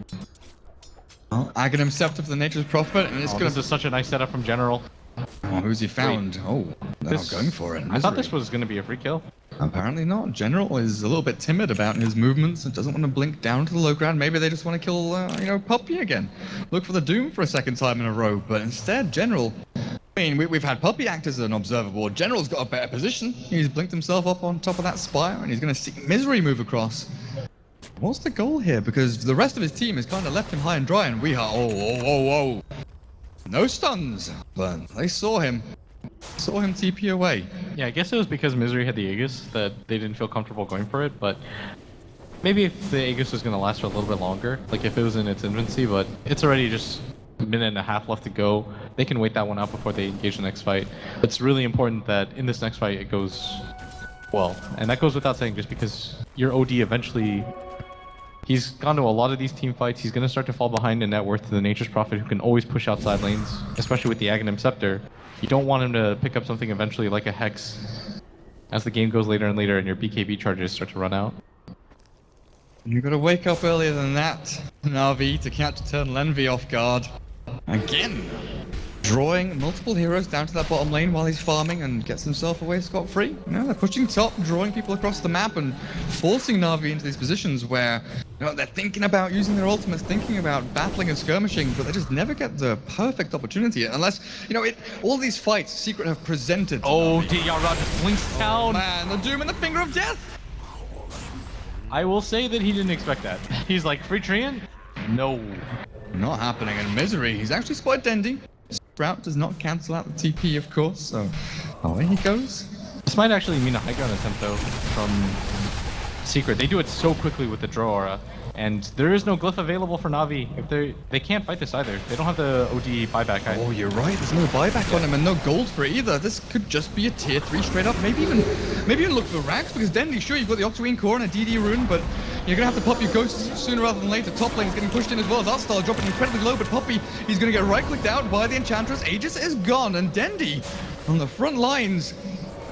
Well, Aghanim Scepter for the Nature's Prophet, and it's This is such a nice setup from General. Oh, who's he found? Wait. Oh, they're not going for it. I thought this was going to be a free kill. Apparently not. General is a little bit timid about his movements and doesn't want to blink down to the low ground. Maybe they just want to kill, you know, Puppey again. Look for the Doom for a second time in a row, but instead, General... I mean, we've had Puppey act as an observer board. General's got a better position. He's blinked himself up on top of that spire, and he's going to see Misery move across. What's the goal here? Because the rest of his team has kind of left him high and dry, and we are... Oh. No stuns, but they saw him. Saw him TP away. Yeah, I guess it was because Misery had the Aegis that they didn't feel comfortable going for it, but maybe if the Aegis was going to last for a little bit longer, like if it was in its infancy, but it's already just a minute and a half left to go. They can wait that one out before they engage the next fight. It's really important that in this next fight it goes well, and that goes without saying just because your OD eventually... He's gone to a lot of these team fights. He's going to start to fall behind in net worth to the Nature's Prophet, who can always push outside lanes, especially with the Aghanim Scepter. You don't want him to pick up something eventually like a Hex as the game goes later and later and your BKB charges start to run out. You've got to wake up earlier than that, Na'Vi, to catch Eternal Envy off guard. Again, drawing multiple heroes down to that bottom lane while he's farming and gets himself away scot-free. You know, they're pushing top, drawing people across the map and forcing Na'Vi into these positions where, you know, they're thinking about using their ultimates, thinking about battling and skirmishing, but they just never get the perfect opportunity unless, you know, all these fights Secret have presented. Oh, Yara just blinks down. Oh, man, the Doom and the Finger of Death. I will say that he didn't expect that. He's like, free Treant? No. Not happening. And Misery, he's actually spotted Dendi. Sprout does not cancel out the TP, of course, so away he goes. This might actually mean a high ground attempt, though, from Secret. They do it so quickly with the draw aura, and there is no glyph available for Na'Vi. If they can't fight this either. They don't have the OD buyback either. Oh, you're right. There's no buyback on him and no gold for it either. This could just be a tier 3 straight up. Maybe even look for racks, because Dendi, sure, you've got the Octarine Core and a DD rune, but you're going to have to pop your ghosts sooner rather than later. Top lane's getting pushed in as well as Artstar dropping incredibly low, but Puppey, he's going to get right-clicked out by the Enchantress. Aegis is gone, and Dendi on the front lines,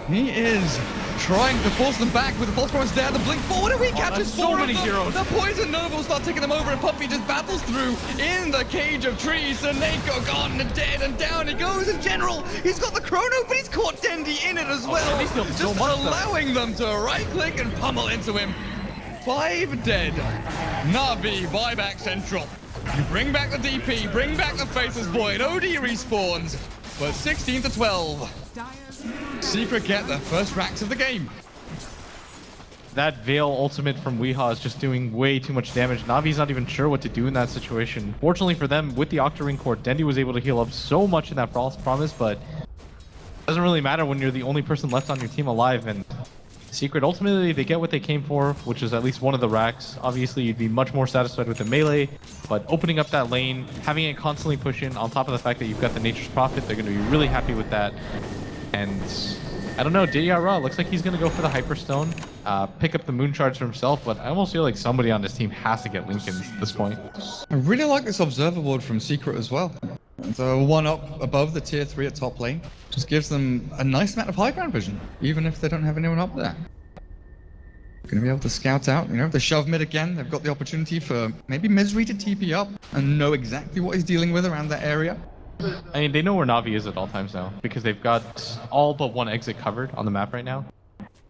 he is trying to force them back with the false promise there. The blink forward, and he catches so many heroes. The poison nobles start taking them over, and Puppey just battles through in the cage of trees. Seneko gone and dead, and down he goes. In general, he's got the chrono, but he's caught Dendi in it as well. Just allowing them to right-click and pummel into him. 5 dead. Na'Vi buyback central. You bring back the DP, bring back the Faceless Void. OD respawns, but 16 to 12. Secret get the first racks of the game. That Veil ultimate from Weeha is just doing way too much damage. Navi's not even sure what to do in that situation. Fortunately for them, with the Octarine Core, Dendi was able to heal up so much in that false promise, but it doesn't really matter when you're the only person left on your team alive, and Secret, ultimately, they get what they came for, which is at least one of the racks. Obviously, you'd be much more satisfied with the melee, but opening up that lane, having it constantly push in, on top of the fact that you've got the Nature's Prophet, they're going to be really happy with that. And I don't know, Didyara looks like he's going to go for the Hyperstone, pick up the Moon Shards for himself, but I almost feel like somebody on this team has to get Lincoln at this point. I really like this Observer Ward from Secret as well. So one up above the tier 3 at top lane. Just gives them a nice amount of high ground vision, even if they don't have anyone up there. Gonna be able to scout out, you know, if they shove mid again, they've got the opportunity for maybe Misery to TP up and know exactly what he's dealing with around that area. I mean, they know where Na'Vi is at all times now, because they've got all but one exit covered on the map right now.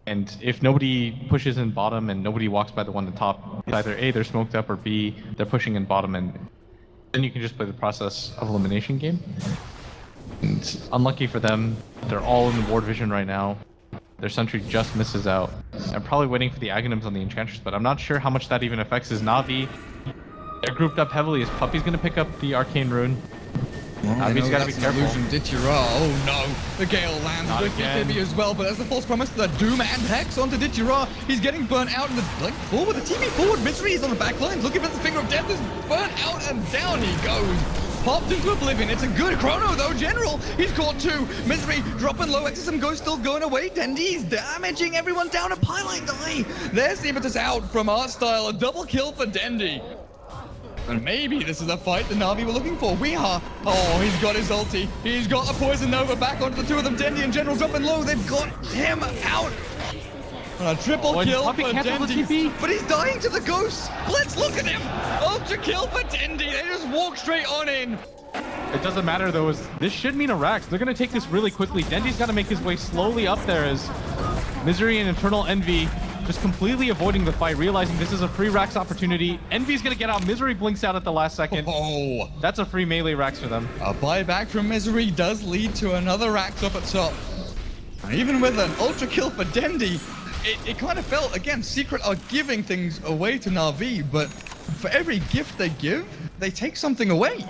And if nobody pushes in bottom and nobody walks by the one at the top, it's either A, they're smoked up, or B, they're pushing in bottom, and then you can just play the process of elimination game. And unlucky for them, they're all in ward vision right now. Their sentry just misses out. I'm probably waiting for the Aghanims on the Enchantress, but I'm not sure how much that even affects his Na'Vi. They're grouped up heavily. His Puppy's gonna pick up the Arcane Rune. Navi's gotta be careful. Didyara. Oh no, the Gale lands Not with again. TB as well, but as the false promise, the Doom and Hex onto Didyara. He's getting burnt out in the forward, the TB forward. Misery is on the back line, looking for the Finger of Death, is burnt out and down he goes. Popped into oblivion. It's a good chrono though, General. He's caught 2. Misery dropping low. Exorcism Ghost still going away. Dendy's damaging everyone down. A Pylite die. There's the impetus out from Artstyle. A double kill for Dendy. And maybe this is a fight the Na'Vi were looking for. Weeha. Oh, he's got his ulti. He's got a Poison Nova back onto the 2 of them. Dendy and General dropping low. They've got him out. A triple kill for Dendy, but he's dying to the ghost. Let's look at him. Ultra kill for Dendy. They just walk straight on in. It doesn't matter though, this should mean a Rax. They're gonna take this really quickly. Dendy's gotta make his way slowly up there as Misery and Eternal Envy just completely avoiding the fight, realizing this is a free Rax opportunity. Envy's gonna get out. Misery blinks out at the last second. Oh, that's a free melee Rax for them. A buyback from Misery does lead to another Rax up at top. And even with an ultra kill for Dendy, it kind of felt, again, Secret are giving things away to Na'Vi, but for every gift they give, they take something away.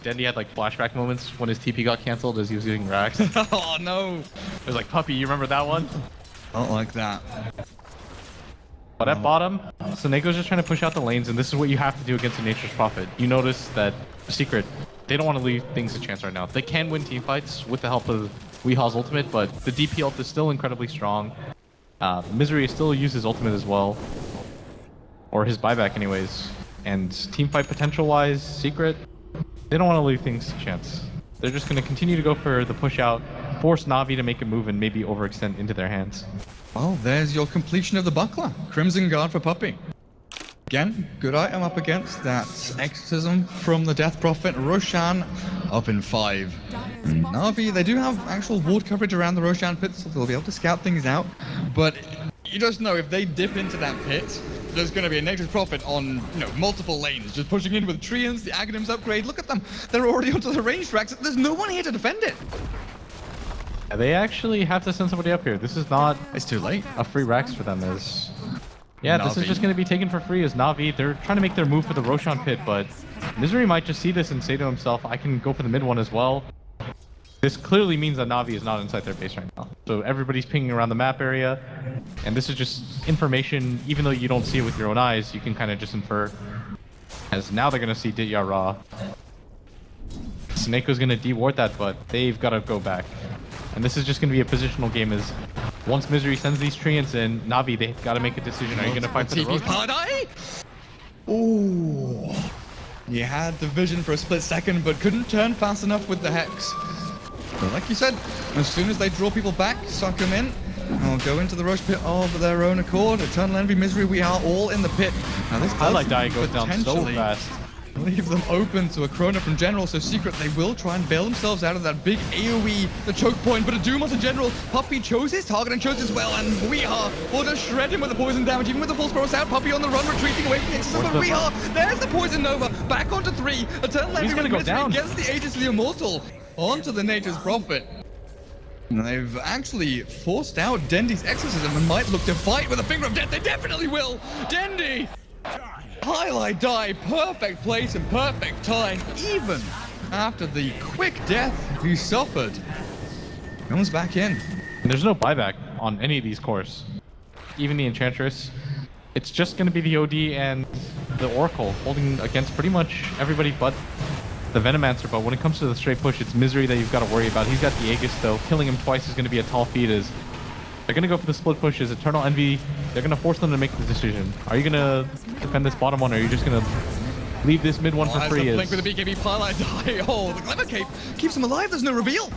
Dendy had like flashback moments when his TP got cancelled as he was getting Rax. Oh no. It was like, Puppy, you remember that one? Not like that. But at bottom, Seneco's just trying to push out the lanes, and this is what you have to do against a Nature's Prophet. You notice that Secret, they don't want to leave things to chance right now. They can win team fights with the help of Weeha's ultimate, but the DP ult is still incredibly strong. Misery still uses ultimate as well. Or his buyback anyways. And team fight potential-wise, Secret, they don't want to leave things to chance. They're just going to continue to go for the push out, force Na'Vi to make a move and maybe overextend into their hands. Well, there's your completion of the buckler. Crimson Guard for Puppy. Again, good item up against that Exorcism from the Death Prophet. Roshan up in 5. Na'Vi, they do have actual ward coverage around the Roshan pit, so they'll be able to scout things out. But you just know if they dip into that pit, there's going to be a Nature's Prophet on, multiple lanes, just pushing in with Treants, the Aghanims upgrade. Look at them. They're already onto the range tracks. There's no one here to defend it. They actually have to send somebody up here. This is not... It's too late. A free Rax for them is... Yeah, Na'Vi. This is just going to be taken for free as Na'Vi. They're trying to make their move for the Roshan pit, but Misery might just see this and say to himself, I can go for the mid one as well. This clearly means that Na'Vi is not inside their base right now. So everybody's pinging around the map area, and this is just information, even though you don't see it with your own eyes, you can kind of just infer. As now they're going to see Didyara. Seneco's going to de-ward that, but they've got to go back. And this is just going to be a positional game as once Misery sends these Treants in, Na'Vi, they've got to make a decision. Are you going to fight for the Roshan? Ooh. You had the vision for a split second, but couldn't turn fast enough with the Hex. But like you said, as soon as they draw people back, suck them in, and go into the Roche pit of their own accord. Eternal Envy, Misery, we are all in the pit. Now this Highlight die goes down so fast. Leave them open to a Chrono from General, so Secret, they will try and bail themselves out of that big AoE, the choke point, but a Doom onto General. Puppy chose his target and chose as well, and Weeha will just shred him with the poison damage, even with the full Sprouse out. Puppy on the run, retreating away from the Exorcism, but Weeha, there's the Poison Nova, back onto 3. Eternal Envy with Misery gets the Aegisly Immortal onto the Nature's Prophet. And they've actually forced out Dendy's Exorcism and might look to fight with a Finger of Death. They definitely will! Dendy! Highlight die, perfect place and perfect time, even after the quick death he suffered. Comes back in. And there's no buyback. on any of these cores, even the Enchantress, it's just going to be the OD and the Oracle holding against pretty much everybody but the Venomancer. But when it comes to the straight push, it's Misery that you've got to worry about. He's got the Aegis though. Killing him twice is going to be a tall feat. As they're going to go for the split pushes. Eternal Envy, they're going to force them to make the decision. Are you going to defend this bottom one, or are you just going to leave this mid one for free? Blink with the BKB pilot die. Oh, the Glimmer Cape keeps him alive. There's no reveal.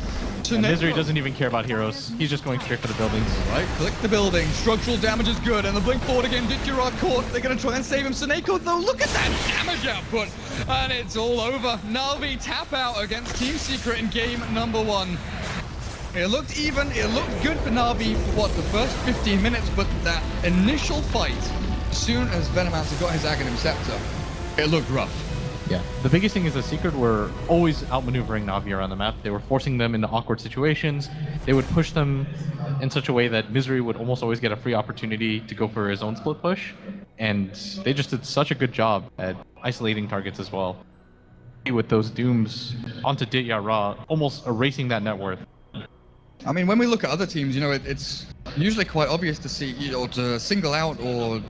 And Misery doesn't even care about heroes. He's just going straight for the buildings. Right, click the building. Structural damage is good, and the blink forward again. Ditchurah caught. They're going to try and save him. Seneko, though, look at that damage output. And it's all over. Na'Vi tap out against Team Secret in game number 1. It looked even. It looked good for Na'Vi for, what, the first 15 minutes, but that initial fight, as soon as Venomancer got his Aghanim Scepter, it looked rough. Yeah, the biggest thing is the Secret were always outmaneuvering Na'Vi around the map. They were forcing them into awkward situations. They would push them in such a way that Misery would almost always get a free opportunity to go for his own split push. And they just did such a good job at isolating targets as well. With those dooms onto Ditya, almost erasing that net worth. I mean, when we look at other teams, you know, it's usually quite obvious to see, or to single out or